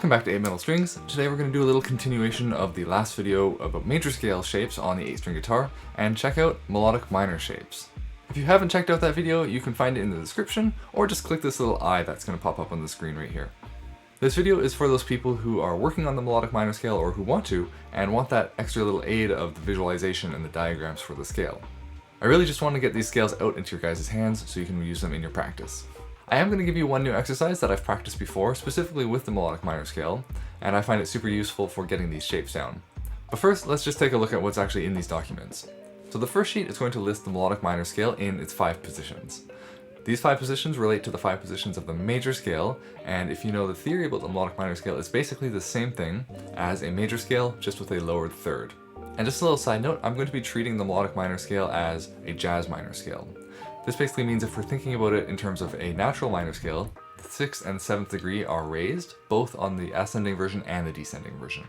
Welcome back to 8 Metal Strings. Today we're going to do a little continuation of the last video about major scale shapes on the 8-string guitar and check out melodic minor shapes. If you haven't checked out that video, you can find it in the description or just click this little eye that's going to pop up on the screen right here. This video is for those people who are working on the melodic minor scale or who want to and want that extra little aid of the visualization and the diagrams for the scale. I really just want to get these scales out into your guys' hands so you can use them in your practice. I am going to give you one new exercise that I've practiced before, specifically with the melodic minor scale, and I find it super useful for getting these shapes down. But first, let's just take a look at what's actually in these documents. So the first sheet is going to list the melodic minor scale in its 5 positions. These 5 positions relate to the 5 positions of the major scale, and if you know the theory about the melodic minor scale, it's basically the same thing as a major scale, just with a lowered third. And just a little side note, I'm going to be treating the melodic minor scale as a jazz minor scale. This basically means if we're thinking about it in terms of a natural minor scale, the 6th and 7th degree are raised, both on the ascending version and the descending version.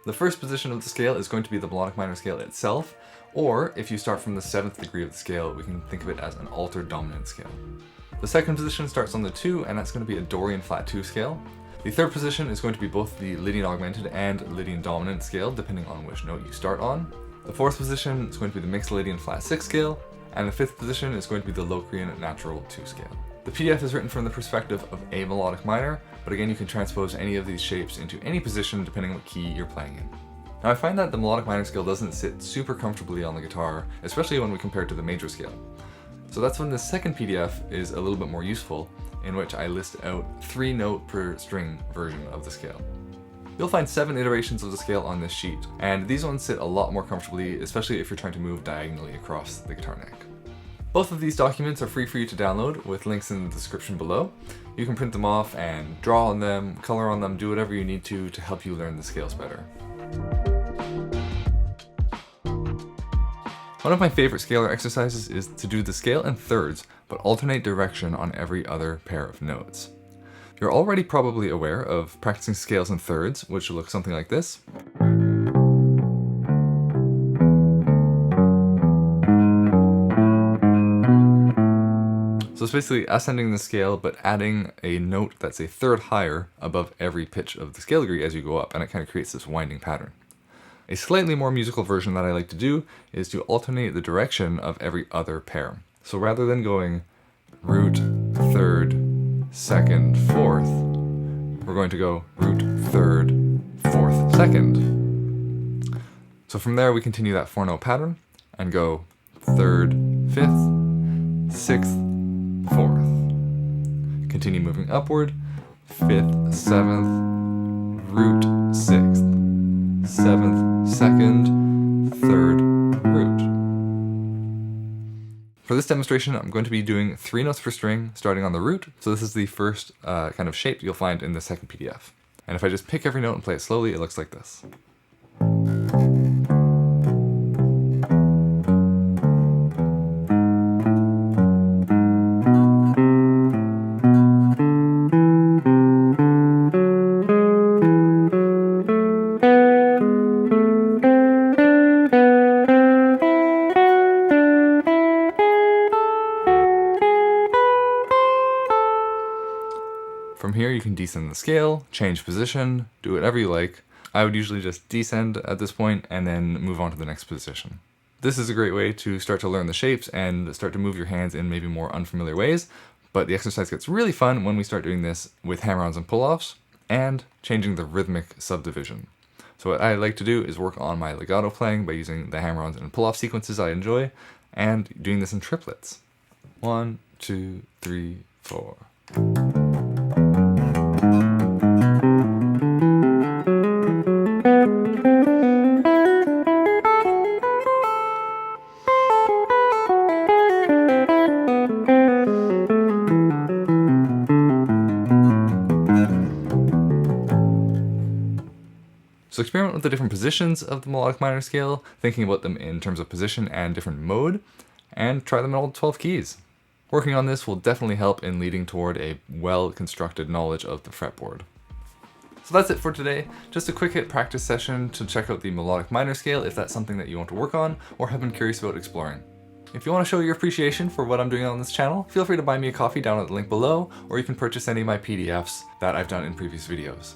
The first position of the scale is going to be the melodic minor scale itself, or if you start from the 7th degree of the scale, we can think of it as an altered dominant scale. The second position starts on the 2, and that's going to be a Dorian flat 2 scale. The third position is going to be both the Lydian augmented and Lydian dominant scale, depending on which note you start on. The fourth position is going to be the mixed Lydian flat 6 scale, and the fifth position is going to be the Locrian natural 2 scale. The PDF is written from the perspective of a melodic minor, but again you can transpose any of these shapes into any position depending on what key you're playing in. Now I find that the melodic minor scale doesn't sit super comfortably on the guitar, especially when we compare it to the major scale. So that's when the second PDF is a little bit more useful, in which I list out 3 note per string version of the scale. You'll find 7 iterations of the scale on this sheet, and these ones sit a lot more comfortably, especially if you're trying to move diagonally across the guitar neck. Both of these documents are free for you to download with links in the description below. You can print them off and draw on them, color on them, do whatever you need to help you learn the scales better. One of my favorite scalar exercises is to do the scale in thirds, but alternate direction on every other pair of notes. You're already probably aware of practicing scales in thirds, which will look something like this. So it's basically ascending the scale, but adding a note that's a third higher above every pitch of the scale degree as you go up, and it kind of creates this winding pattern. A slightly more musical version that I like to do is to alternate the direction of every other pair. So rather than going root, third, second, fourth, we're going to go root, third, fourth, second. So from there we continue that 4-note pattern and go third, fifth, sixth, fourth. Continue moving upward, 5th, 7th, root, 6th, 7th, 2nd, 3rd, root. For this demonstration, I'm going to be doing 3 notes per string starting on the root. So this is the first kind of shape you'll find in the second PDF. And if I just pick every note and play it slowly, it looks like this. From here you can descend the scale, change position, do whatever you like. I would usually just descend at this point and then move on to the next position. This is a great way to start to learn the shapes and start to move your hands in maybe more unfamiliar ways, but the exercise gets really fun when we start doing this with hammer-ons and pull-offs and changing the rhythmic subdivision. So what I like to do is work on my legato playing by using the hammer-ons and pull-off sequences I enjoy and doing this in triplets. 1, 2, 3, 4. So experiment with the different positions of the melodic minor scale, thinking about them in terms of position and different mode, and try them in all 12 keys. Working on this will definitely help in leading toward a well-constructed knowledge of the fretboard. So that's it for today. Just a quick hit practice session to check out the melodic minor scale if that's something that you want to work on or have been curious about exploring. If you want to show your appreciation for what I'm doing on this channel, feel free to buy me a coffee down at the link below, or you can purchase any of my PDFs that I've done in previous videos.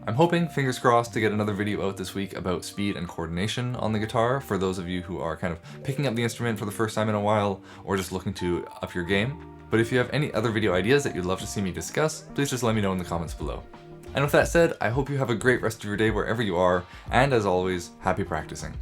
I'm hoping, fingers crossed, to get another video out this week about speed and coordination on the guitar for those of you who are kind of picking up the instrument for the first time in a while or just looking to up your game. But if you have any other video ideas that you'd love to see me discuss, please just let me know in the comments below. And with that said, I hope you have a great rest of your day wherever you are, and as always, happy practicing.